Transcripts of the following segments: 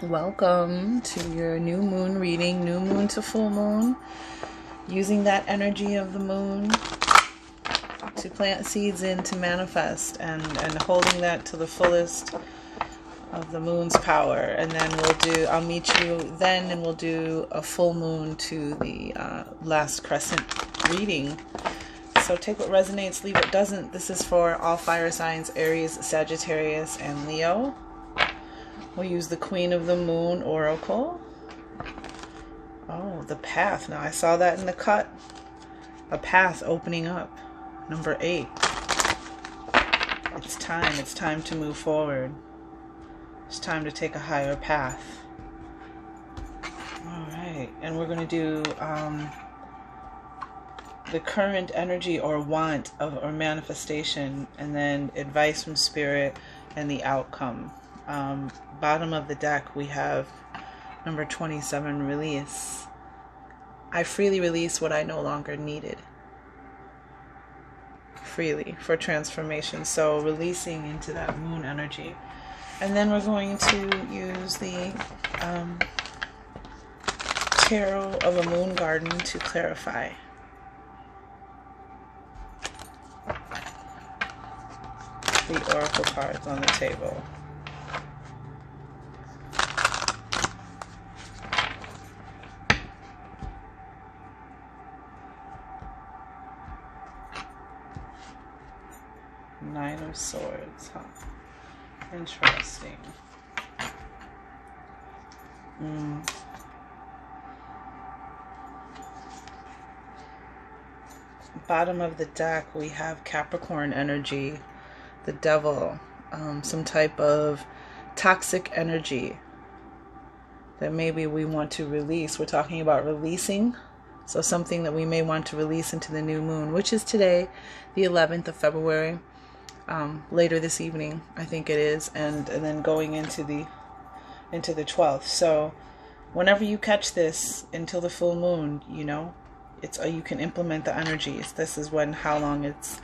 Welcome to your new moon reading, new moon to full moon, using that energy of the moon to plant seeds in, to manifest, and holding that to the fullest of the moon's power. And then I'll meet you then, and we'll do a full moon to the last crescent reading. So take what resonates, leave what doesn't. This is for all fire signs: Aries, Sagittarius, and Leo. We'll use the Queen of the Moon Oracle. Oh, the path. Now I saw that in the cut. A path opening up. Number 8. It's time. It's time to move forward. It's time to take a higher path. Alright. And we're going to do the current energy or want of or manifestation, and then advice from spirit and the outcome. Bottom of the deck we have number 27, release. I freely release what I no longer needed. Freely, for transformation. So releasing into that moon energy. And then we're going to use the tarot of a moon garden to clarify. The oracle cards on the table. Nine of Swords, huh? Interesting. Bottom of the deck we have Capricorn energy, the devil, some type of toxic energy that maybe we want to release. We're talking about releasing. So something that we may want to release into the new moon, which is today, the 11th of February. Later this evening, I think it is, and then going into the 12th. So whenever you catch this until the full moon, you know, it's you can implement the energies. This is how long it's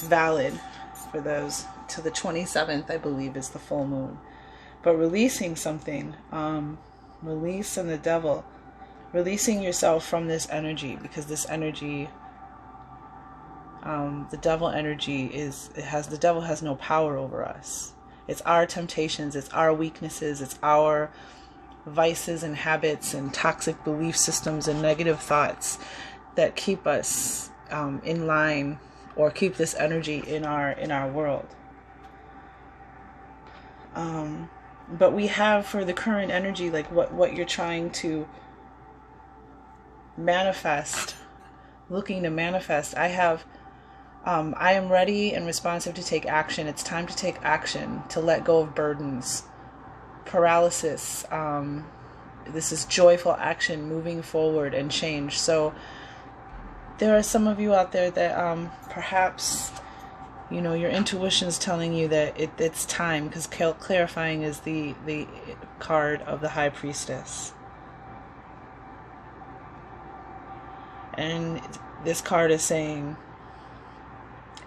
valid for those. To the 27th, I believe, is the full moon. But releasing something, release in the devil, releasing yourself from this energy, because this energy, the devil energy the devil has no power over us. It's our temptations, it's our weaknesses, it's our vices and habits and toxic belief systems and negative thoughts that keep us in line, or keep this energy in our world. But we have, for the current energy, like what you're trying to manifest, looking to manifest. I am ready and responsive to take action. It's time to take action, to let go of burdens, paralysis. This is joyful action, moving forward and change. So there are some of you out there that perhaps, you know, your intuition's telling you that it's time, because clarifying is the card of the High Priestess. And this card is saying,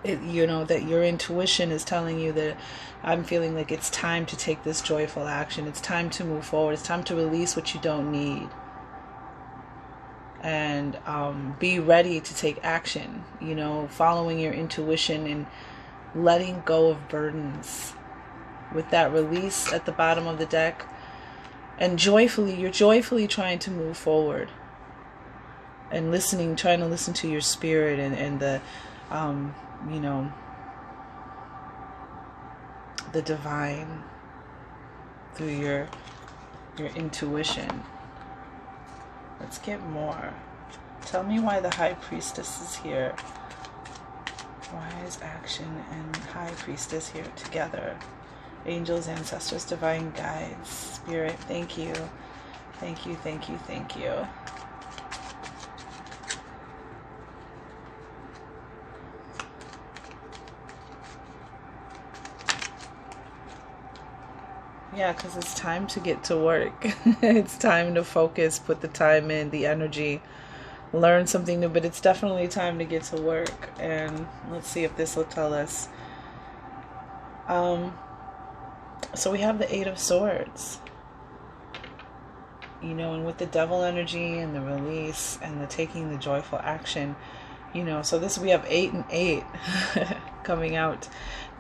you know, that your intuition is telling you that I'm feeling like it's time to take this joyful action. It's time to move forward. It's time to release what you don't need. And be ready to take action, you know, following your intuition and letting go of burdens. With that release at the bottom of the deck, and you're joyfully trying to move forward. And trying to listen to your spirit and the, you know, the divine through your intuition. Let's get more. Tell me why the High Priestess is here. Why is action and High Priestess here together? Angels, ancestors, divine guides, spirit, thank you. Thank you, thank you, thank you. Yeah, because it's time to get to work. It's time to focus, put the time in, the energy, learn something new, but it's definitely time to get to work. And let's see if this will tell us. So we have the Eight of Swords. you know, and with the devil energy and the release and the taking the joyful action, you know, so this, we have 8 and 8 coming out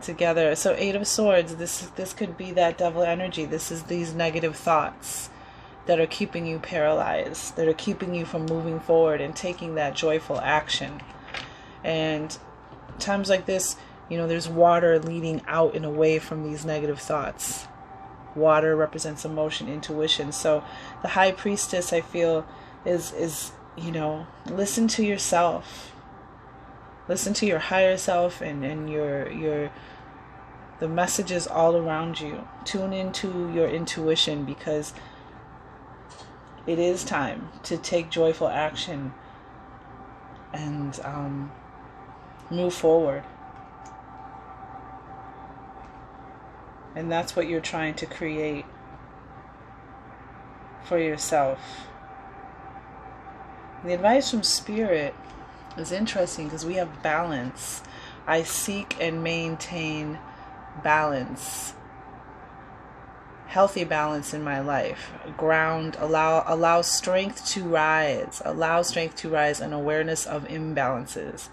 together. So 8 of Swords, this could be that devil energy. This is these negative thoughts that are keeping you paralyzed, that are keeping you from moving forward and taking that joyful action. And times like this, you know, there's water leading out and away from these negative thoughts. Water represents emotion, intuition. So the High Priestess, I feel, is you know, listen to yourself. Listen to your higher self and the messages all around you. Tune into your intuition, because it is time to take joyful action and move forward. And that's what you're trying to create for yourself. The advice from Spirit is interesting because we have balance. I seek and maintain balance. Healthy balance in my life. Ground, allow strength to rise. Allow strength to rise and awareness of imbalances.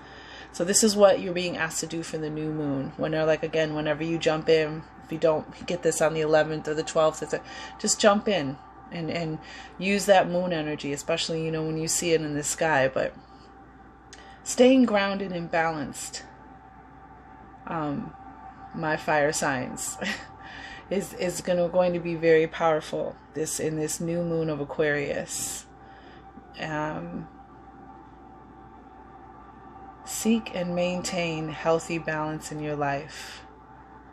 So this is what you're being asked to do for the new moon. When they're like, again, whenever you jump in, if you don't get this on the 11th or the 12th, just jump in and use that moon energy, especially, you know, when you see it in the sky. But staying grounded and balanced, my fire signs, is going to be very powerful in this new moon of Aquarius. Seek and maintain healthy balance in your life.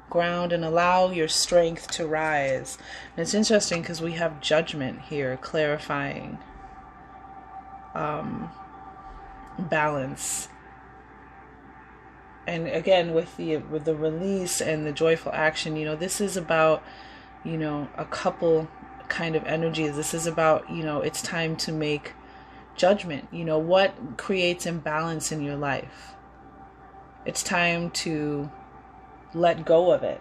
Ground and allow your strength to rise. And it's interesting because we have Judgment here, clarifying balance. And again, with the release and the joyful action, you know, this is about, you know, a couple kind of energies. This is about, you know, it's time to make judgment. You know, what creates imbalance in your life? It's time to let go of it.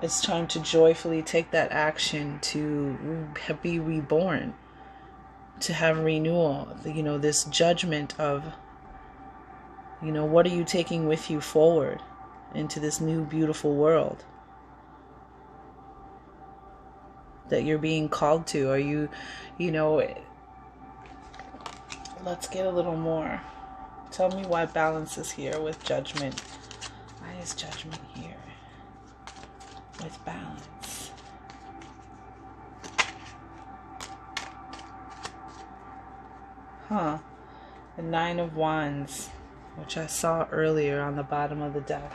It's time to joyfully take that action to be reborn, to have renewal. You know, this judgment of, you know, what are you taking with you forward into this new beautiful world that you're being called to? Are you, you know, let's get a little more. Tell me why balance is here with Judgment. Why is Judgment here with balance? The 9 of Wands, which I saw earlier on the bottom of the deck.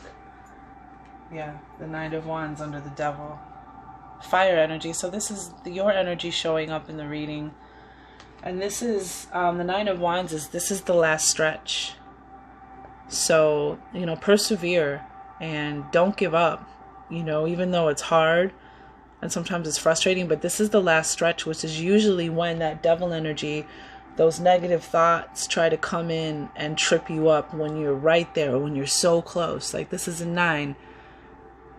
Yeah, the 9 of Wands under the Devil. Fire energy. So this is your energy showing up in the reading. And this is, the 9 of Wands this is the last stretch. So, you know, persevere and don't give up, you know, even though it's hard and sometimes it's frustrating, but this is the last stretch, which is usually when that devil energy, those negative thoughts try to come in and trip you up when you're right there, or when you're so close. Like this is a 9.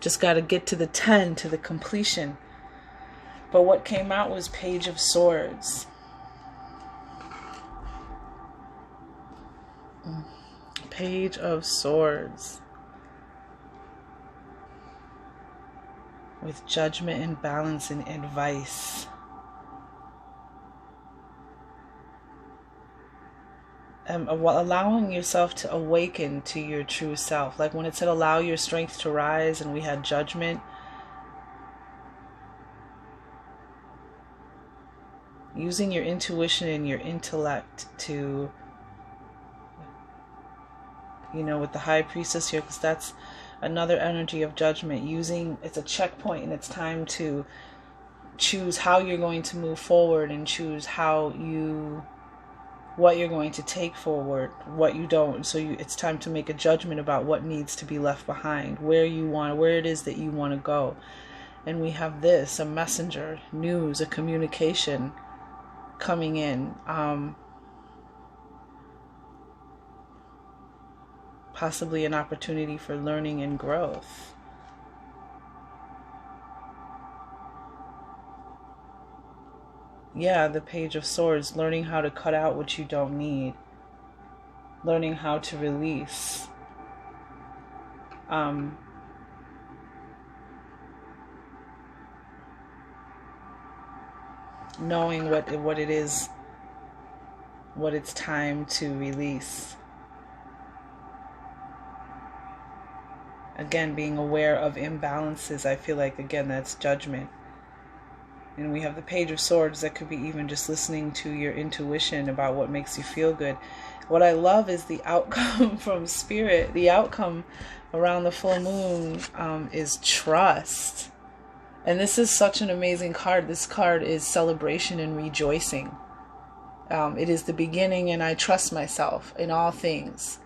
Just got to get to the 10, to the completion. But what came out was Page of Swords. Page of Swords. With judgment and balance and advice. Allowing yourself to awaken to your true self. Like when it said allow your strength to rise and we had judgment. Using your intuition and your intellect to, you know, with the High Priestess here, because that's another energy of judgment. It's a checkpoint, and it's time to choose how you're going to move forward and choose what you're going to take forward, what you don't. So it's time to make a judgment about what needs to be left behind, where it is that you want to go. And we have this, a messenger, news, a communication coming in. Possibly an opportunity for learning and growth. yeah, the Page of Swords, learning how to cut out what you don't need, learning how to release. Knowing what it is, what it's time to release. Again, being aware of imbalances. I feel like, again, that's judgment. And we have the Page of Swords. That could be even just listening to your intuition about what makes you feel good. What I love is the outcome from Spirit. The outcome around the full moon is trust. And this is such an amazing card. This card is celebration and rejoicing. It is the beginning, and I trust myself in all things.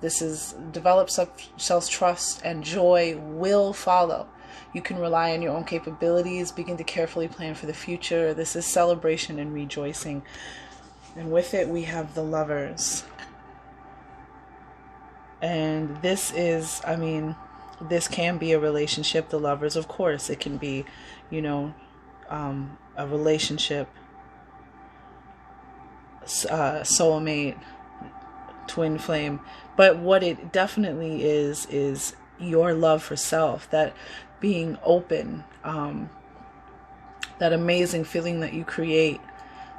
This is develop self-trust, and joy will follow. You can rely on your own capabilities, begin to carefully plan for the future. This is celebration and rejoicing. And with it, we have the Lovers. And this is, I mean, this can be a relationship, the Lovers. Of course, it can be, you know, a relationship, soulmate, twin flame. But what it definitely is your love for self, that being open, that amazing feeling that you create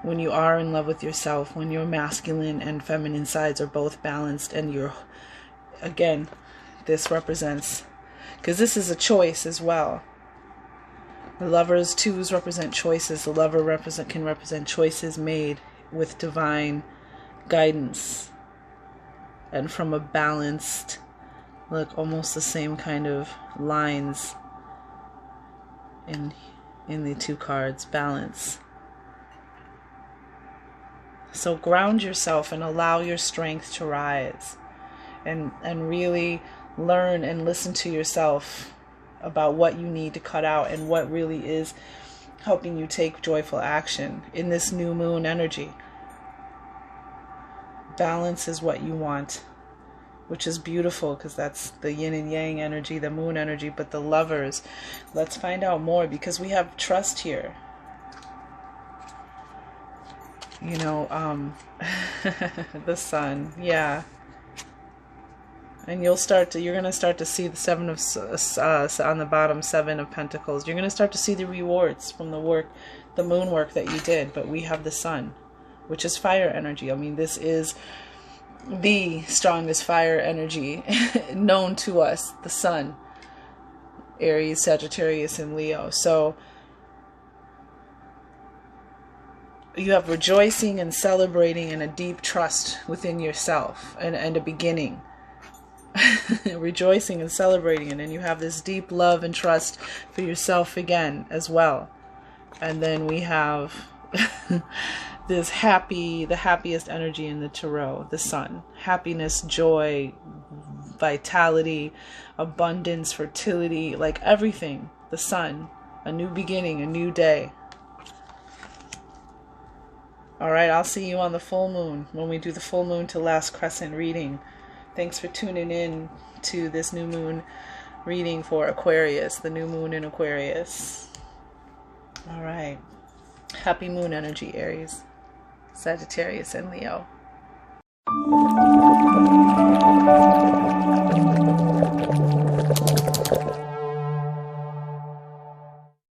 when you are in love with yourself, when your masculine and feminine sides are both balanced, and you're, again, this represents, because this is a choice as well. The Lovers, twos represent choices. The Lover can represent choices made with divine guidance and from a balanced, look, almost the same kind of lines in the two cards, balance. So ground yourself and allow your strength to rise, and really learn and listen to yourself about what you need to cut out and what really is helping you take joyful action in this new moon energy. Balance is what you want, which is beautiful, because that's the yin and yang energy, the moon energy. But the Lovers, let's find out more, because we have trust here. You know, the Sun, yeah. And you're going to start to see the Seven of, on the bottom, Seven of Pentacles. You're going to start to see the rewards from the work, the moon work that you did. But we have the Sun, which is fire energy. I mean, this is the strongest fire energy known to us, the Sun. Aries, Sagittarius, and Leo. So you have rejoicing and celebrating and a deep trust within yourself, and a beginning. Rejoicing and celebrating, and then you have this deep love and trust for yourself again as well. And then we have this the happiest energy in the tarot, the Sun. Happiness, joy, vitality, abundance, fertility, like everything. The Sun, a new beginning, a new day. All right, I'll see you on the full moon when we do the full moon to last crescent reading. Thanks for tuning in to this new moon reading for Aquarius, the new moon in Aquarius. All right. Happy moon energy, Aries, Sagittarius, and Leo.